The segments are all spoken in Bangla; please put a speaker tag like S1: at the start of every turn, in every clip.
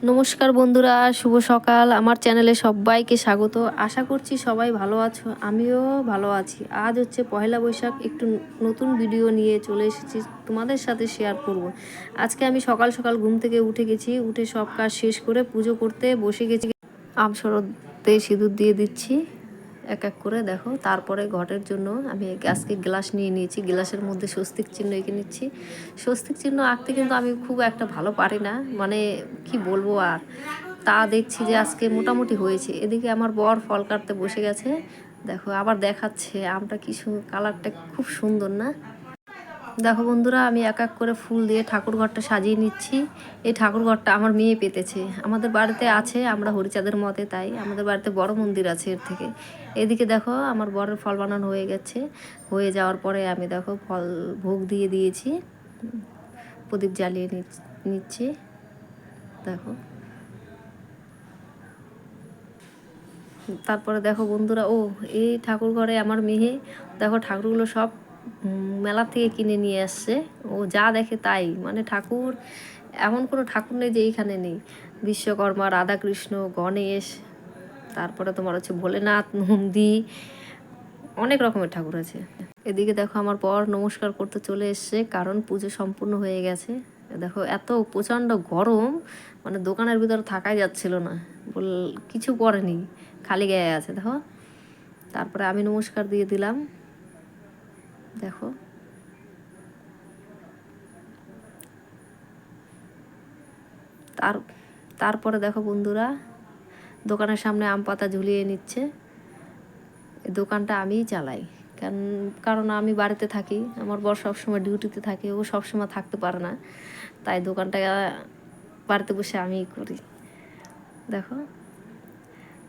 S1: নমস্কার বন্ধুরা, শুভ সকাল। আমার চ্যানেলে সবাইকে স্বাগত। আশা করছি সবাই ভালো আছো, আমিও ভালো আছি। আজ হচ্ছে পয়লা বৈশাখ, একটু নতুন ভিডিও নিয়ে চলে এসেছি, তোমাদের সাথে শেয়ার করব। আজকে আমি সকাল সকাল ঘুম থেকে উঠে গেছি, উঠে সব কাজ শেষ করে পুজো করতে বসে গেছি। আমশরতে সিঁদুর দিয়ে দিচ্ছি এক এক করে, দেখো। তারপরে ঘটের জন্য আমি আজকে গ্লাস নিয়ে নিয়েছি, গ্লাসের মধ্যে স্বস্তিক চিহ্ন এঁকে নিচ্ছি। স্বস্তিক চিহ্ন আঁকতে কিন্তু আমি খুব একটা ভালো পারি না, মানে কি বলবো আর। তা দেখছি যে আজকে মোটামুটি হয়েছে। এদিকে আমার বর ফল কাটতে বসে গেছে, দেখো আবার দেখাচ্ছে আমটা কি কালারটা খুব সুন্দর না। দেখো বন্ধুরা, আমি এক এক করে ফুল দিয়ে ঠাকুর ঘরটা সাজিয়ে নিচ্ছি। এই ঠাকুর ঘরটা আমার মেয়ে পেতেছে, আমাদের বাড়িতে আছে, আমরা হরিচাঁদের মতে, তাই আমাদের বাড়িতে বড় মন্দির আছে এর থেকে। এদিকে দেখো আমার বরের ফল বানানো হয়ে গেছে। হয়ে যাওয়ার পরে আমি দেখো ফল ভোগ দিয়ে দিয়েছি, প্রদীপ জ্বালিয়ে নিচ্ছি। দেখো তারপরে দেখো বন্ধুরা, এই ঠাকুর ঘরে আমার মেয়ে দেখো ঠাকুরগুলো সব মেলা থেকে কিনে নিয়ে আসছে। ও যা দেখে তাই, মানে ঠাকুর এমন কোনো ঠাকুর নেই যে এইখানে নেই। বিশ্বকর্মা, রাধাকৃষ্ণ, গণেশ, তারপরে তোমার হচ্ছে ভোলেনাথ, নন্দী, অনেক রকমের ঠাকুর আছে। এদিকে দেখো আমার বর নমস্কার করতে চলে এসছে, কারণ পুজো সম্পূর্ণ হয়ে গেছে। দেখো এত প্রচণ্ড গরম, মানে দোকানের ভিতরে থাকাই যাচ্ছিল না, কিছু পরেনি, খালি গায়ে আছে দেখো। তারপরে আমি নমস্কার দিয়ে দিলাম, দেখো। তারপরে দেখো বন্ধুরা, দোকানের সামনে আম পাতা ঝুলিয়ে নিচ্ছে। এই দোকানটা আমিই চালাই, কারণ আমি বাড়িতে থাকি, আমার বর সবসময় ডিউটিতে থাকে, ও সবসময় থাকতে পারে না, তাই দোকানটা বাড়িতে বসে আমিই করি, দেখো।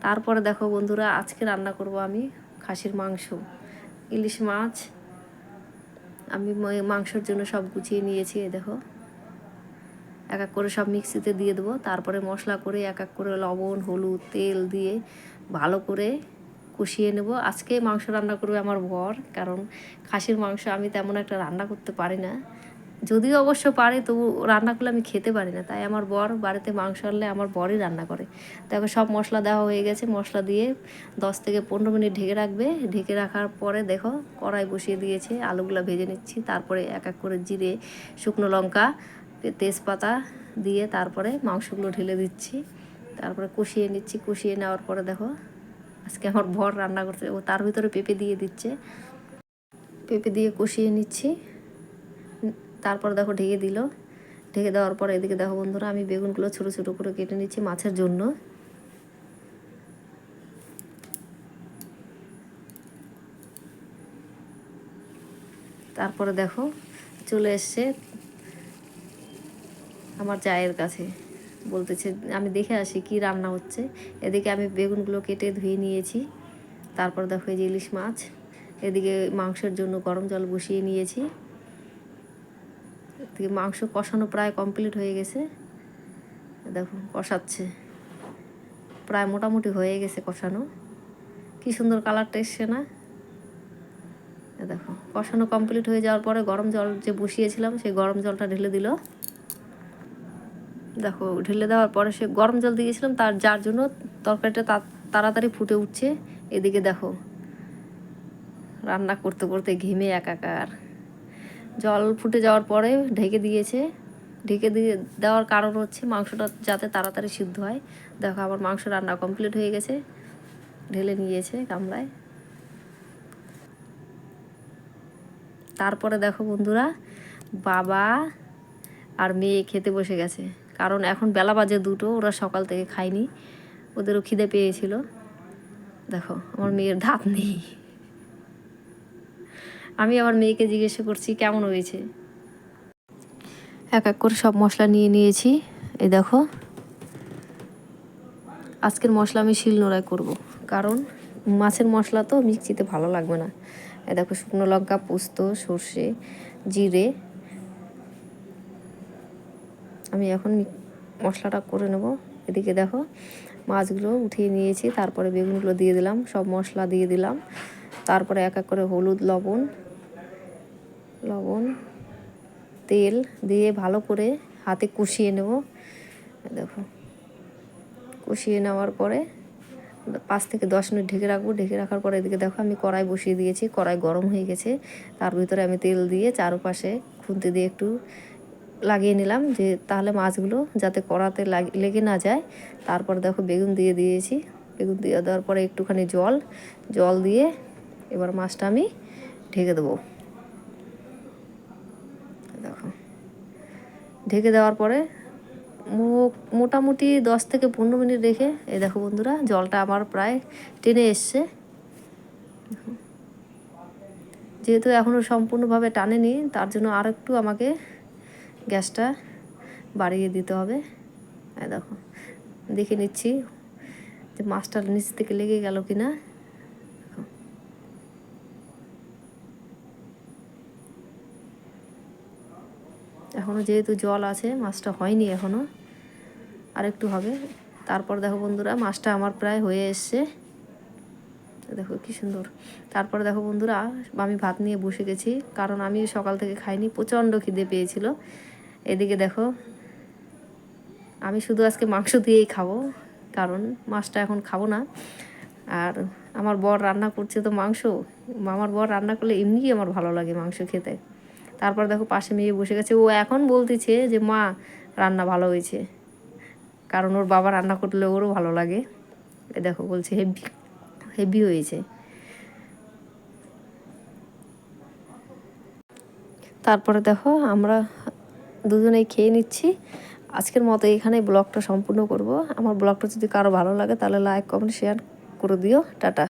S1: তারপরে দেখো বন্ধুরা, আজকে রান্না করব আমি খাসির মাংস, ইলিশ মাছ। আমি মাংসের জন্য সব গুছিয়ে নিয়েছি, দেখো এক এক করে সব মিক্সিতে দিয়ে দেবো। তারপরে মশলা করে এক এক করে লবণ, হলুদ, তেল দিয়ে ভালো করে কষিয়ে নেব। আজকে মাংস রান্না করবে আমার বর, কারণ খাসির মাংস আমি তেমন একটা রান্না করতে পারি না, যদিও অবশ্য পারি, তবু রান্না করলে আমি খেতে পারি না, তাই আমার বর বাড়িতে মাংস আনলে আমার বরই রান্না করে। দেখো সব মশলা দেওয়া হয়ে গেছে, মশলা দিয়ে 10 থেকে 15 মিনিট ঢেকে রাখবে। ঢেকে রাখার পরে দেখো কড়াই বসিয়ে দিয়েছে, আলুগুলো ভেজে নিচ্ছি। তারপরে এক এক করে জিরে, শুকনো লঙ্কা, তেজপাতা দিয়ে তারপরে মাংসগুলো ঢেলে দিচ্ছি। তারপরে কষিয়ে নিচ্ছি। কষিয়ে নেওয়ার পরে দেখো আজকে আমার বর রান্না করছে, ও তার ভিতরে পেঁপে দিয়ে দিচ্ছে, পেঁপে দিয়ে কষিয়ে নিচ্ছি। তারপর দেখো ঢেকে দিল। ঢেকে দেওয়ার পরে এদিকে দেখো বন্ধুরা, আমি বেগুনগুলো ছোটো ছোটো করে কেটে নিচ্ছি মাছের জন্য। তারপরে দেখো চলে এসছে আমার জায়ের কাছে, বলতেছে আমি দেখে আসি কি রান্না হচ্ছে। এদিকে আমি বেগুনগুলো কেটে ধুয়ে নিয়েছি। তারপর দেখো এই যে ইলিশ মাছ, এদিকে মাংসের জন্য গরম জল বসিয়ে নিয়েছি। এদিকে মাংস কষানো প্রায় কমপ্লিট হয়ে গেছে, দেখো কষাচ্ছে, প্রায় মোটামুটি হয়ে গেছে কষানো। কি সুন্দর কালারটা এসছে না? দেখো কষানো কমপ্লিট হয়ে যাওয়ার পরে গরম জল যে বসিয়েছিলাম সেই গরম জলটা ঢেলে দিল। দেখো ঢেলে দেওয়ার পরে সে গরম জল দিয়েছিলাম, যার জন্য তরকারিটা তাড়াতাড়ি ফুটে উঠছে। এদিকে দেখো রান্না করতে করতে ঘেমে একাকার। জল ফুটে যাওয়ার পরে ঢেকে দিয়েছে। ঢেকে দেওয়ার কারণ হচ্ছে মাংসটা যাতে তাড়াতাড়ি সিদ্ধ হয়। দেখো আমার মাংস রান্না কমপ্লিট হয়ে গেছে, ঢেলে নিয়েছে গামলায়। তারপরে দেখো বন্ধুরা, বাবা আর মেয়ে খেতে বসে গেছে, কারণ এখন বেলা বাজে 2টো, ওরা সকাল থেকে খায়নি, ওদেরও খিদে পেয়েছিল। দেখো আমার মেয়ের দাঁত নেই। আমি আমার মেয়েকে জিজ্ঞেস করছি কেমন হয়েছে। এক এক করে সব মশলা নিয়ে নিয়েছি। এই দেখো আজকের মশলা আমি শিলনোড়ায় করব, কারণ মাছের মশলা তো মিক্সিতে ভালো লাগবে না। এই দেখো শুকনো লঙ্কা, পোস্ত, সর্ষে, জিরে, আমি এখন মশলাটা করে নেব। এদিকে দেখো মাছগুলো উঠিয়ে নিয়েছি, তারপরে বেগুনগুলো দিয়ে দিলাম, সব মশলা দিয়ে দিলাম। তারপরে এক এক করে হলুদ, লবণ, তেল দিয়ে ভালো করে হাতে কষিয়ে নেব। দেখো কষিয়ে নেওয়ার পরে 5 থেকে 10 মিনিট ঢেকে রাখবো। ঢেকে রাখার পরে এদিকে দেখো আমি কড়াই বসিয়ে দিয়েছি, কড়াই গরম হয়ে গেছে। তার ভিতরে আমি তেল দিয়ে চারপাশে খুন্তি দিয়ে একটু লাগিয়ে নিলাম, যে তাহলে মাছগুলো যাতে কড়াতে লেগে না যায়। তারপর দেখো বেগুন দিয়ে দিয়েছি, বেগুন দিয়ে দেওয়ার পরে একটুখানি জল দিয়ে এবার মাছটা আমি ঢেকে দেবো। দেখো ঢেকে দেওয়ার পরে মোটামুটি 10 থেকে 15 মিনিট রেখে, এই দেখো বন্ধুরা জলটা আমার প্রায় টেনে এসছে। যেহেতু এখনও সম্পূর্ণভাবে টানেনি, তার জন্য আর একটু আমাকে গ্যাসটা বাড়িয়ে দিতে হবে। এই দেখো দেখে নিচ্ছি যে মাছটার নিচ থেকে লেগে গেল কি না। এখনও যেহেতু জল আছে, মাছটা হয়নি এখনও, আর একটু হবে। তারপর দেখো বন্ধুরা মাছটা আমার প্রায় হয়ে এসছে। দেখো কি সুন্দর। তারপরে দেখো বন্ধুরা আমি ভাত নিয়ে বসে গেছি, কারণ আমি সকাল থেকে খাইনি, প্রচণ্ড খিদে পেয়েছিল। এদিকে দেখো আমি শুধু আজকে মাংস দিয়েই খাবো, কারণ মাছটা এখন খাবো না। আর আমার বর রান্না করছে তো মাংস, আমার বর রান্না করলে এমনিই আমার ভালো লাগে মাংস খেতে। তারপর দেখো পাশে মেয়ে বসে গেছে, ও এখন বলতেছে যে মা রান্না ভালো হয়েছে, কারণ ওর বাবা রান্না করলে ওরও ভালো লাগে। এ দেখো বলছে হেভি হেভি হয়েছে। তারপরে দেখো আমরা দুজনেই খেয়ে নিচ্ছি। আজকের মতো এখানেই ব্লগটা সম্পূর্ণ করব। আমার ব্লগটা যদি কারো ভালো লাগে তাহলে লাইক কমেন্ট শেয়ার করে দিও। টাটা।